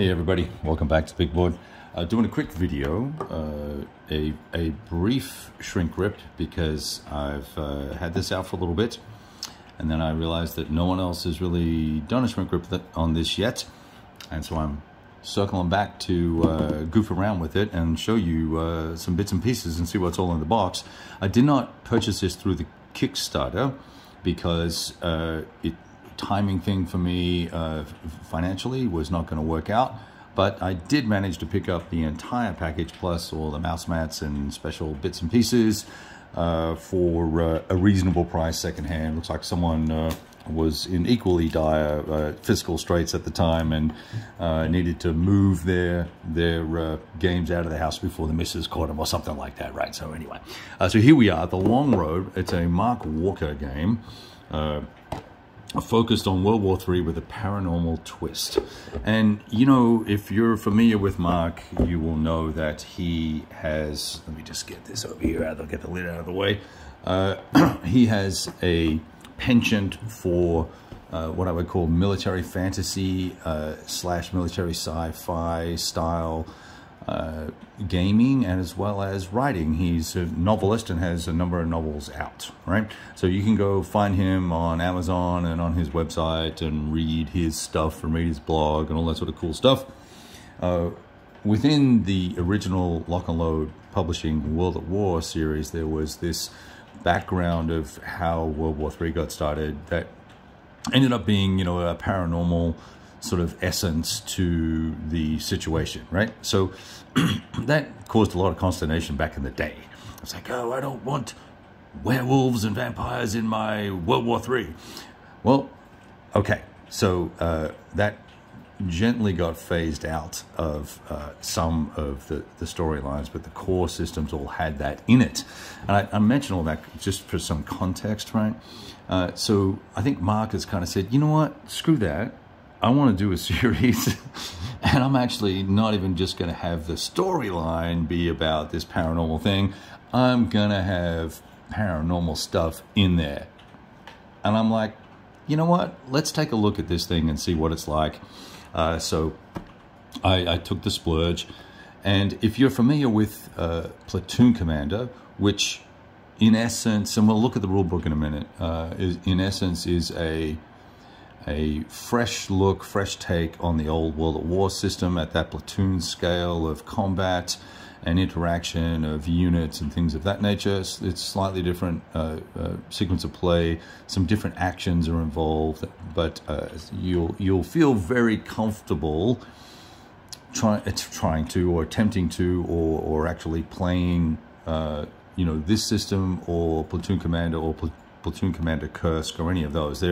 Hey everybody, welcome back to Big Board. Doing a quick video, a brief shrink rip because I've had this out for a little bit, and then I realized that no one else has really done a shrink rip on this yet, and so I'm circling back to goof around with it and show you some bits and pieces and see what's all in the box. I did not purchase this through the Kickstarter because timing thing for me financially was not going to work out, but I did manage to pick up the entire package plus all the mouse mats and special bits and pieces for a reasonable price secondhand. Looks like someone was in equally dire fiscal straits at the time and needed to move their games out of the house before the missus caught them or something like that, right? So anyway, so here we are, The Long Road. It's a Mark Walker game focused on World War III with a paranormal twist. And you know, if you're familiar with Mark, you will know that he has, let me just get this over here, I'll get the lid out of the way. He has a penchant for what I would call military fantasy slash military sci-fi style gaming, and as well as writing. He's a novelist and has a number of novels out, right? So you can go find him on Amazon and on his website and read his stuff and read his blog and all that sort of cool stuff. Within the original Lock and Load Publishing World at War series, there was this background of how World War III got started that ended up being, you know, a paranormal sort of essence to the situation, right? So that caused a lot of consternation back in the day. It's like, oh, I don't want werewolves and vampires in my World War III. Well, okay, so that gently got phased out of some of the storylines, but the core systems all had that in it. And I mention all that just for some context, right? So I think Mark has kind of said, you know what, screw that. I want to do a series, and I'm actually not even just going to have the storyline be about this paranormal thing. I'm going to have paranormal stuff in there. And I'm like, you know what? Let's take a look at this thing and see what it's like. So I took the splurge. And if you're familiar with Platoon Commander, which in essence, and we'll look at the rule book in a minute, in essence is a fresh look, fresh take on the old World at War system at that platoon scale of combat and interaction of units and things of that nature. It's slightly different sequence of play. Some different actions are involved, but you'll feel very comfortable trying to or attempting to or actually playing you know, this system or Platoon Commander or Platoon Commander Kursk or any of those.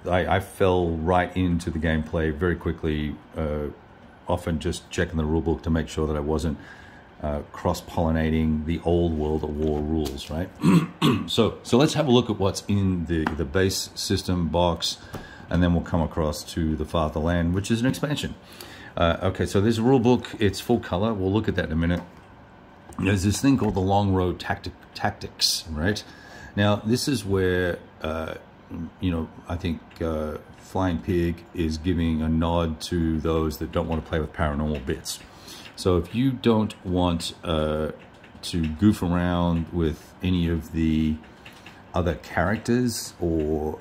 I fell right into the gameplay very quickly, often just checking the rulebook to make sure that I wasn't cross-pollinating the old World at War rules, right? So let's have a look at what's in the base system box, and then we'll come across to the Fatherland, which is an expansion. Okay, so there's a rulebook. It's full color. We'll look at that in a minute. There's this thing called the Long Road Tactics, right? Now, this is where you know, I think Flying Pig is giving a nod to those that don't want to play with paranormal bits. So if you don't want to goof around with any of the other characters or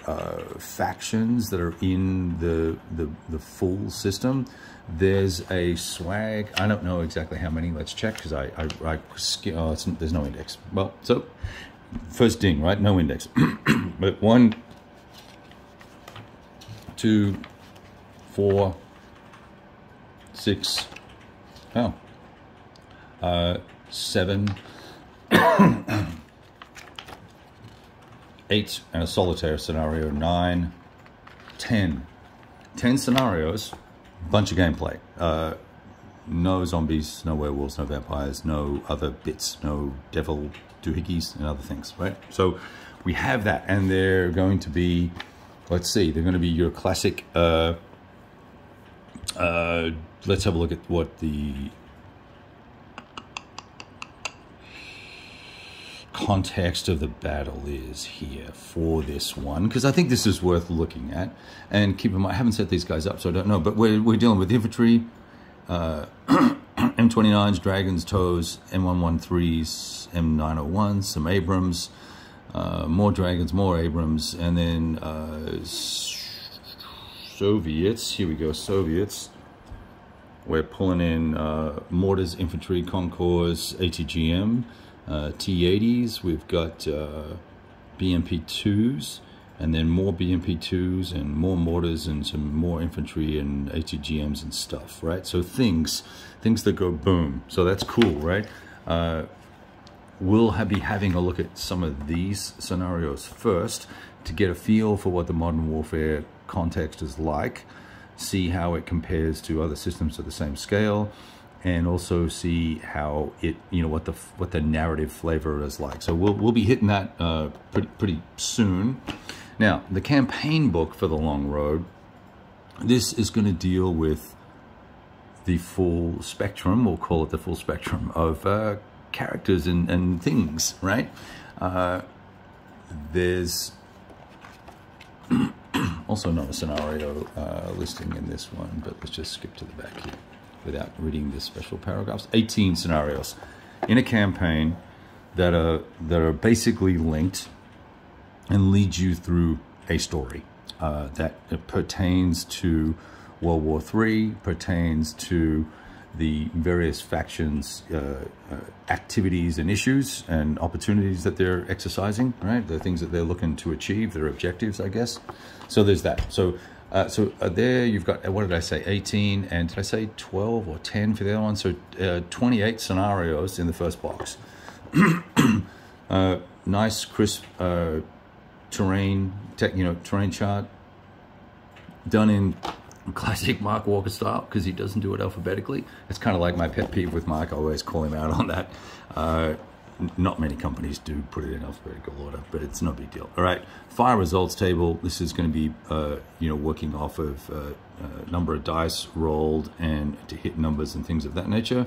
factions that are in the full system, there's a swag. I don't know exactly how many. Let's check, because there's no index. Well, so first ding, right? No index. But 1, 2, 4, 6, 7, 8, and a solitaire scenario, 9, 10. 10 scenarios, bunch of gameplay. No zombies, no werewolves, no vampires, no other bits, no devil doohickeys and other things, right? So we have that, and they're going to be, let's see, they're going to be your classic, let's have a look at what the context of the battle is here for this one, because I think this is worth looking at. And keep in mind, I haven't set these guys up, so I don't know, but we're dealing with infantry, M29s, Dragons, TOWs, M113s, M901s, some Abrams, more Dragons, more Abrams, and then Soviets. Here we go, Soviets. We're pulling in mortars, infantry, Concours, ATGM, T-80s. We've got BMP-2s, and then more BMP-2s and more mortars and some more infantry and ATGMs and stuff, right? So things that go boom. So that's cool, right? We'll be having a look at some of these scenarios first to get a feel for what the modern warfare context is like, see how it compares to other systems of the same scale, and also see how it, what the narrative flavor is like. So we'll be hitting that pretty soon. Now, the campaign book for the long road, this is going to deal with the full spectrum, we'll call it the full spectrum of characters and things, right? There's also not a scenario listing in this one, but let's just skip to the back here without reading the special paragraphs. 18 scenarios in a campaign that are basically linked and lead you through a story that pertains to World War III, pertains to the various factions' activities and issues and opportunities that they're exercising, right? The things that they're looking to achieve, their objectives, I guess. So there's that. So there you've got, what did I say, 18, and did I say 12 or 10 for the other one? So 28 scenarios in the first box. Nice, crisp terrain chart done in classic Mark Walker style, because he doesn't do it alphabetically. It's kind of like my pet peeve with Mark. I always call him out on that. Not many companies do put it in alphabetical order, but it's no big deal. All right, fire results table. This is going to be, working off of number of dice rolled and to hit numbers and things of that nature.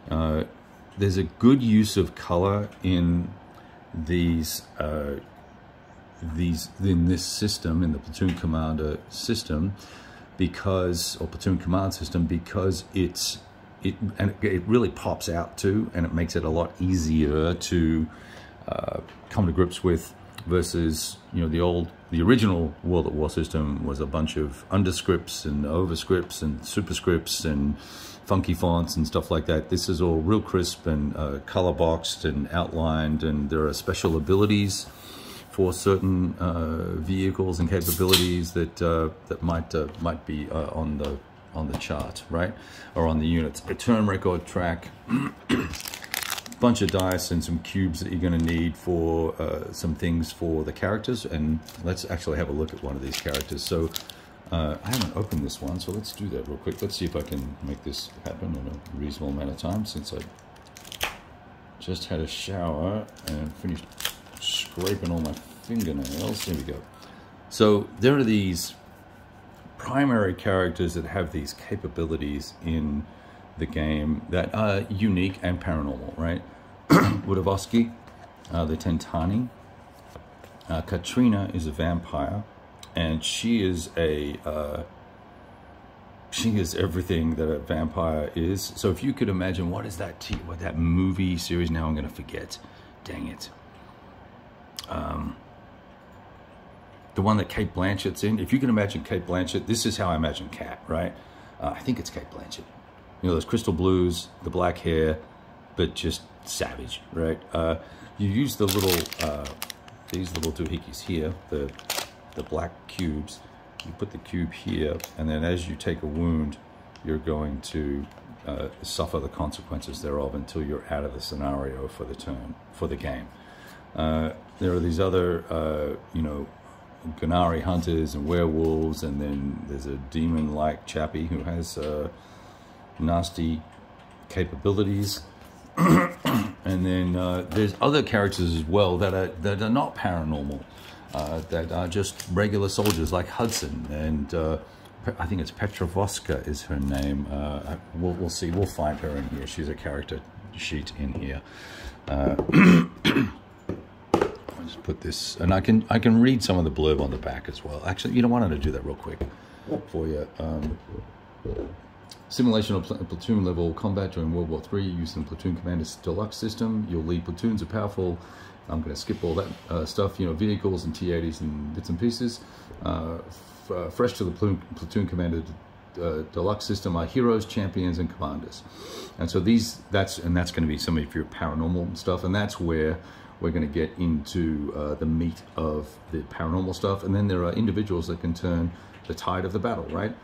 There's a good use of color in in this system, in the Platoon Commander system, Platoon Command system, because it really pops out too, and it makes it a lot easier to come to grips with, versus the original World at War system was a bunch of underscripts and overscripts and superscripts and funky fonts and stuff like that. This is all real crisp and color boxed and outlined, and there are special abilities for certain vehicles and capabilities that might be on the chart, right, or on the units. A turn record track, bunch of dice and some cubes that you're going to need for some things for the characters. And let's actually have a look at one of these characters. So I haven't opened this one, so let's do that real quick. Let's see if I can make this happen in a reasonable amount of time, since I just had a shower and finished scraping all my fingernails. There we go. So there are these primary characters that have these capabilities in the game that are unique and paranormal, right? Wodowski, the Tentani. Katrina is a vampire, and she is everything that a vampire is. So if you could imagine, what is that movie series? Now I'm going to forget. Dang it. The one that Kate Blanchett's in. If you can imagine Kate Blanchett, this is how I imagine Kat, right? I think it's Kate Blanchett. Those crystal blues, the black hair, but just savage, right? You use the little, these little doohickeys here, the black cubes. You put the cube here, and then as you take a wound, you're going to suffer the consequences thereof until you're out of the scenario for the turn, for the game. There are these other, Ghanari hunters and werewolves, and then there's a demon-like chappie who has nasty capabilities. And then there's other characters as well that are not paranormal, that are just regular soldiers, like Hudson, and I think it's Petrovoska is her name. We'll see. We'll find her in here. She's a character sheet in here. I'll just put this, and I can read some of the blurb on the back as well. Actually, you know, why don't I do that real quick for you? Simulation of platoon level combat during World War III using the Platoon Command Deluxe system. You'll lead platoons of powerful, I'm going to skip all that stuff, you know, vehicles and T-80s and bits and pieces. Fresh to the Platoon Commander Deluxe system are heroes, champions, and commanders. And so that's going to be some of your paranormal stuff, and that's where we're going to get into the meat of the paranormal stuff. And then there are individuals that can turn the tide of the battle, right?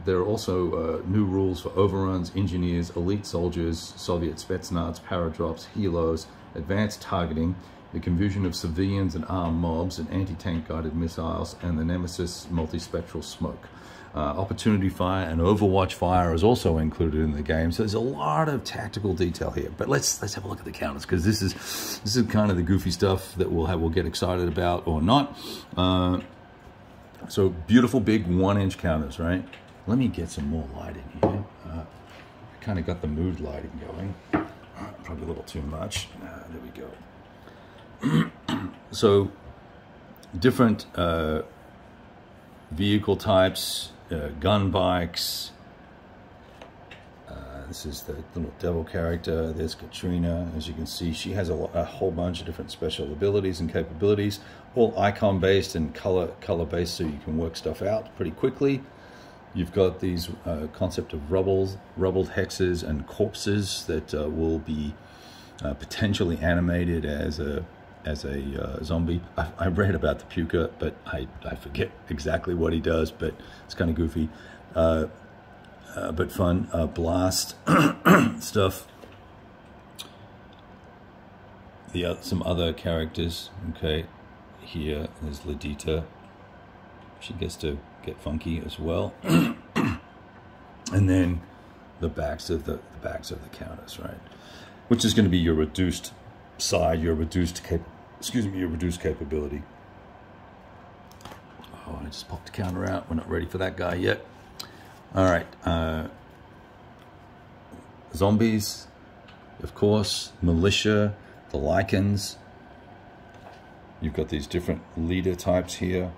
There are also new rules for overruns, engineers, elite soldiers, Soviet Spetsnaz, paradrops, helos, advanced targeting, the confusion of civilians and armed mobs, and anti-tank guided missiles, and the Nemesis multispectral smoke. Opportunity fire and Overwatch fire is also included in the game, so there's a lot of tactical detail here. But let's have a look at the counters, because this is kind of the goofy stuff that we'll get excited about or not. So beautiful big 1-inch counters, right? Let me get some more light in here. I kind of got the mood lighting going. Probably a little too much. There we go. So different vehicle types, gun bikes. This is the little devil character. There's Katrina. As you can see, she has a whole bunch of different special abilities and capabilities, all icon based and color based, so you can work stuff out pretty quickly. You've got these concept of rubbled hexes and corpses that will be potentially animated as a zombie. I read about the puker, but I forget exactly what he does, but it's kind of goofy. But fun. Blast stuff. Some other characters. Okay, here there's Ladita. She gets to get funky as well. And then the backs of the counters, right? Which is going to be your reduced side, your reduced capability. Oh, I just popped the counter out. We're not ready for that guy yet. All right, zombies, of course, militia, the Lycans. You've got these different leader types here,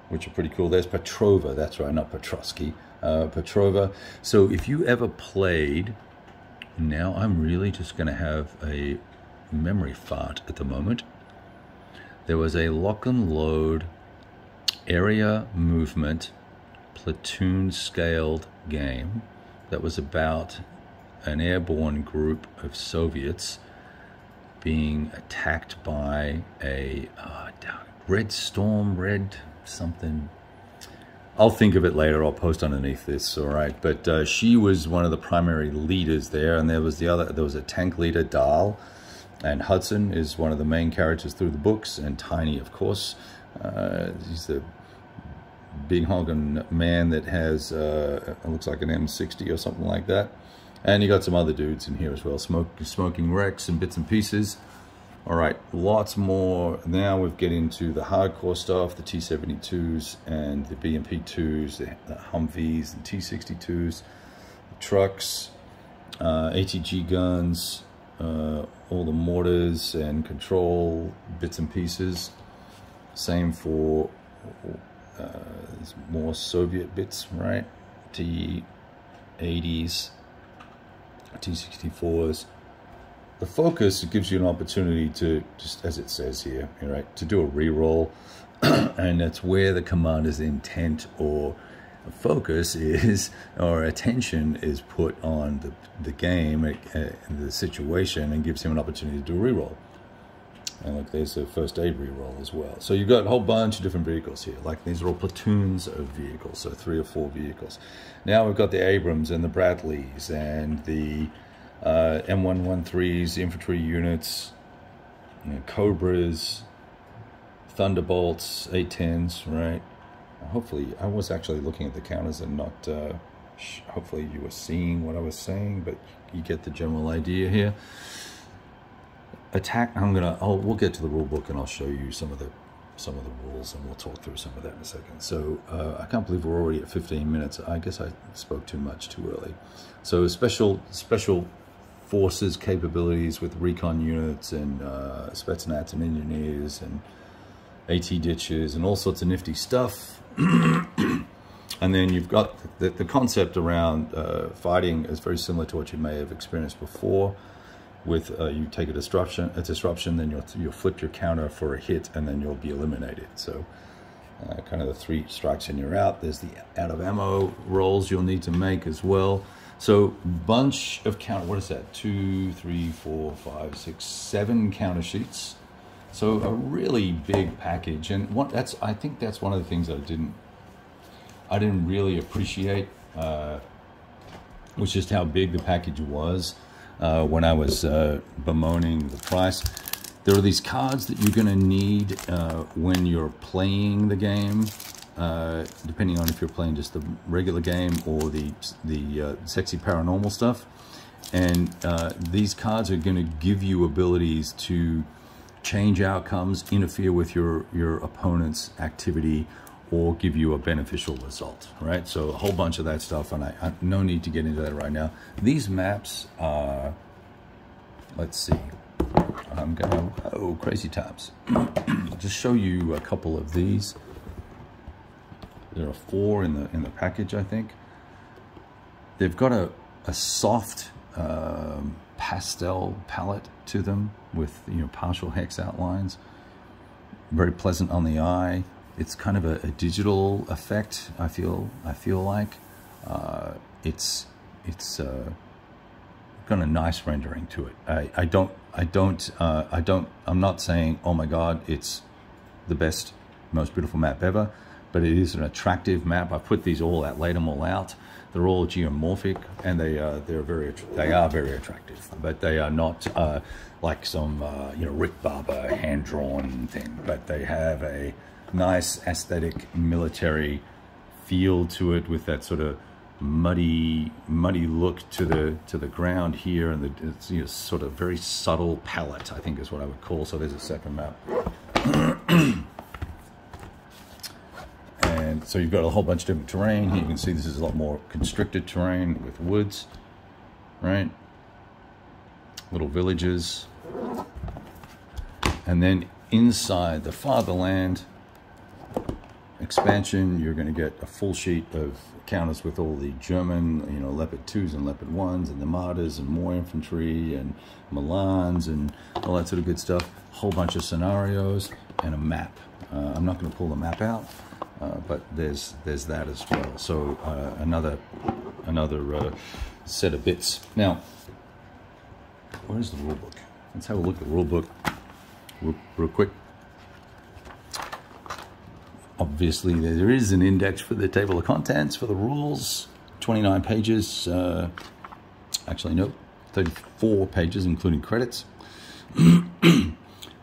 which are pretty cool. There's Petrova, that's right, not Petrovsky, Petrova. So if you ever played, now I'm really just gonna have a memory fart at the moment. There was a lock and load area movement platoon scaled game that was about an airborne group of Soviets being attacked by a red something. I'll think of it later. I'll post underneath this. All right, but she was one of the primary leaders there, and there was a tank leader, Dahl, and Hudson is one of the main characters through the books, and Tiny, of course. He's the big honking man that has it looks like an M60 or something like that. And you got some other dudes in here as well, smoking Rex and bits and pieces. All right, lots more. Now we've get into the hardcore stuff, the T-72s and the BMP-2s, the Humvees and T-62s, the trucks, ATG guns, all the mortars and control bits and pieces. Same for more Soviet bits, right? T-80s, T-64s. The focus, it gives you an opportunity to, just as it says here, right, to do a re-roll, and that's where the commander's intent or focus is, or attention is put on the game, the situation, and gives him an opportunity to do a re-roll. And look, there's a first aid reroll as well. So you've got a whole bunch of different vehicles here. Like these are all platoons of vehicles, so 3 or 4 vehicles. Now we've got the Abrams and the Bradleys and the M113s, infantry units, Cobras, Thunderbolts, 810s, right? Hopefully, I was actually looking at the counters and not, hopefully you were seeing what I was saying, but you get the general idea here. Attack, we'll get to the rule book and I'll show you some of the rules, and we'll talk through some of that in a second. So I can't believe we're already at 15 minutes. I guess I spoke too much too early. So special forces capabilities with recon units and Spetsnaz and engineers and AT ditches and all sorts of nifty stuff. And then you've got the concept around fighting is very similar to what you may have experienced before. With you take a disruption, then you'll flip your counter for a hit, and then you'll be eliminated. So kind of the 3 strikes and you're out. There's the out of ammo rolls you'll need to make as well. So bunch of counter. What is that? 2, 3, 4, 5, 6, 7 counter sheets. So a really big package, and I think that's one of the things that I didn't really appreciate, was just how big the package was. When I was bemoaning the price. There are these cards that you're going to need when you're playing the game, depending on if you're playing just the regular game or the sexy paranormal stuff. And these cards are going to give you abilities to change outcomes, interfere with your opponent's activity, or give you a beneficial result, right? So a whole bunch of that stuff, and I no need to get into that right now. These maps are, let's see, I'm gonna, oh, crazy times. I'll just show you a couple of these. There are 4 in the package, I think. They've got a soft pastel palette to them with, you know, partial hex outlines. Very pleasant on the eye. It's kind of a digital effect. I feel like it's got a nice rendering to it. I'm not saying, oh my God, it's the best, most beautiful map ever, but it is an attractive map. I put these all out, laid them all out. They're all geomorphic, and they are very attractive, but they are not like some you know, Rick Barber hand-drawn thing. But they have a nice aesthetic military feel to it, with that sort of muddy look to the ground here, and it's, you know, sort of very subtle palette, I think is what I would call. So there's a second map. And so you've got a whole bunch of different terrain. Here you can see this is a lot more constricted terrain with woods, right? Little villages. And then inside the Fatherland expansion, you're going to get a full sheet of counters with all the German, you know, Leopard 2s and Leopard 1s and the Martyrs and more infantry and Milans and all that sort of good stuff. A whole bunch of scenarios and a map. I'm not going to pull the map out, but there's that as well. So another set of bits. Now, where's the rule book? Let's have a look at the rule book real quick. Obviously, there is an index for the table of contents for the rules. 29 pages. Actually, no, 34 pages, including credits.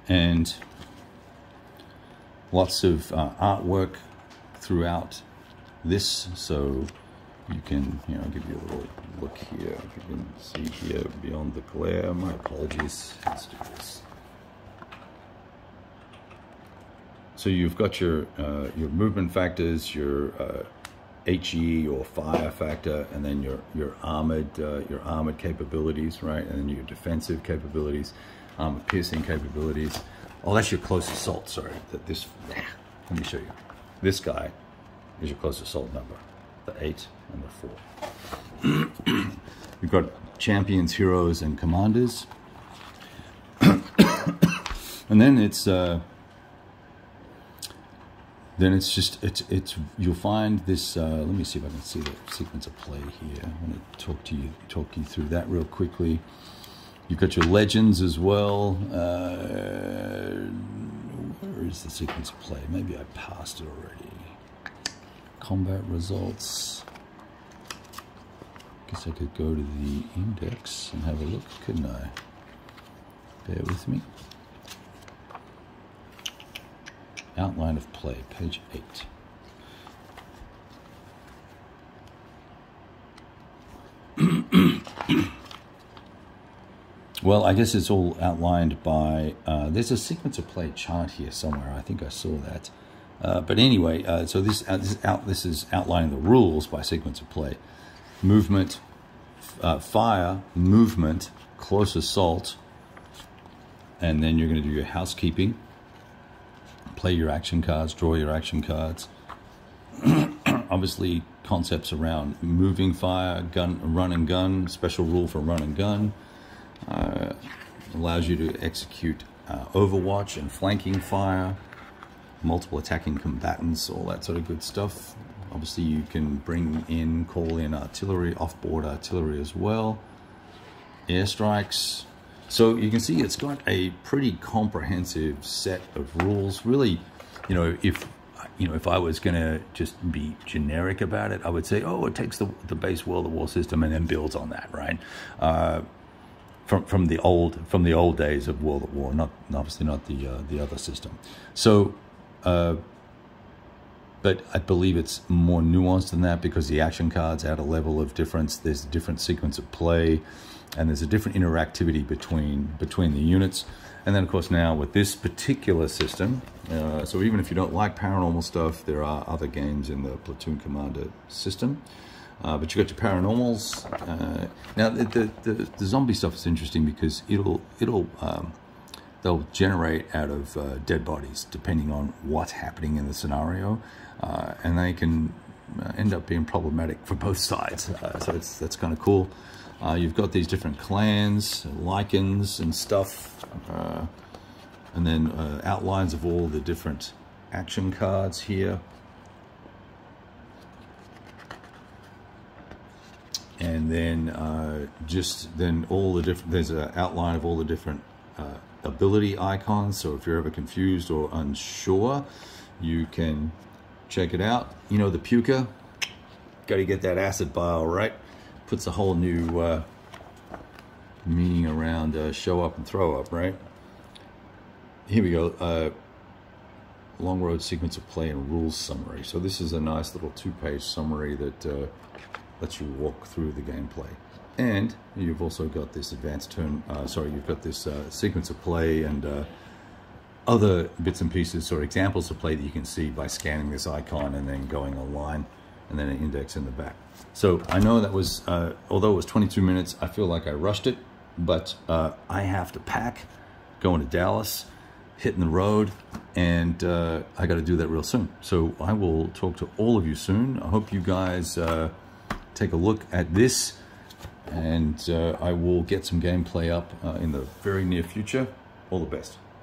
And lots of artwork throughout this, so you can, you know, give you a little look here. If you can see here beyond the glare. My apologies. Let's do this. So you've got your movement factors, your HE or fire factor, and then your armored capabilities, right? And then your defensive capabilities, armor piercing capabilities. Oh, that's your close assault. Sorry, let me show you. This guy is your close assault number, the 8 and the 4. You've got champions, heroes, and commanders, and then it's. Then it's just, you'll find this, let me see if I can see the sequence of play here. I want to talk you through that real quickly. You've got your legends as well. Where is the sequence of play? Maybe I passed it already. Combat results. Guess I could go to the index and have a look, couldn't I? Bear with me. Outline of play, page 8. Well, I guess it's all outlined by, there's a sequence of play chart here somewhere. I think I saw that. But anyway, so this is outlining the rules by sequence of play. Movement, fire, movement, close assault, and then you're going to do your housekeeping, play your action cards, draw your action cards. Obviously, concepts around moving fire, run and gun, special rule for run and gun. Allows you to execute overwatch and flanking fire, multiple attacking combatants, all that sort of good stuff. Obviously, you can call in artillery, off-board artillery as well. Airstrikes. So you can see it's got a pretty comprehensive set of rules. Really, if I was going to just be generic about it, I would say, oh, it takes the base World at War system and then builds on that, right? From the old days of World at War, obviously not the other system. So, but I believe it's more nuanced than that, because the action cards add a level of difference. There's a different sequence of play, and there's a different interactivity between the units. And then, of course, now with this particular system, so even if you don't like paranormal stuff, there are other games in the Platoon Commander system. But you got your paranormals. Now, the zombie stuff is interesting because they'll generate out of dead bodies depending on what's happening in the scenario, and they can end up being problematic for both sides. So that's kind of cool. You've got these different clans, lichens and stuff, and then outlines of all the different action cards here. And then there's an outline of all the different ability icons. So if you're ever confused or unsure, you can check it out. You know, the puker, got to get that acid bile, right? Puts a whole new meaning around show up and throw up, right? Here we go. Long road sequence of play and rules summary. So this is a nice little 2-page summary that lets you walk through the gameplay. And you've also got this you've got this sequence of play and other bits and pieces or examples of play that you can see by scanning this icon and then going online, and then an index in the back. So I know that was, although it was 22 minutes, I feel like I rushed it, but I have to pack, going to Dallas, hitting the road, and I got to do that real soon. So I will talk to all of you soon. I hope you guys take a look at this, and I will get some gameplay up in the very near future. All the best.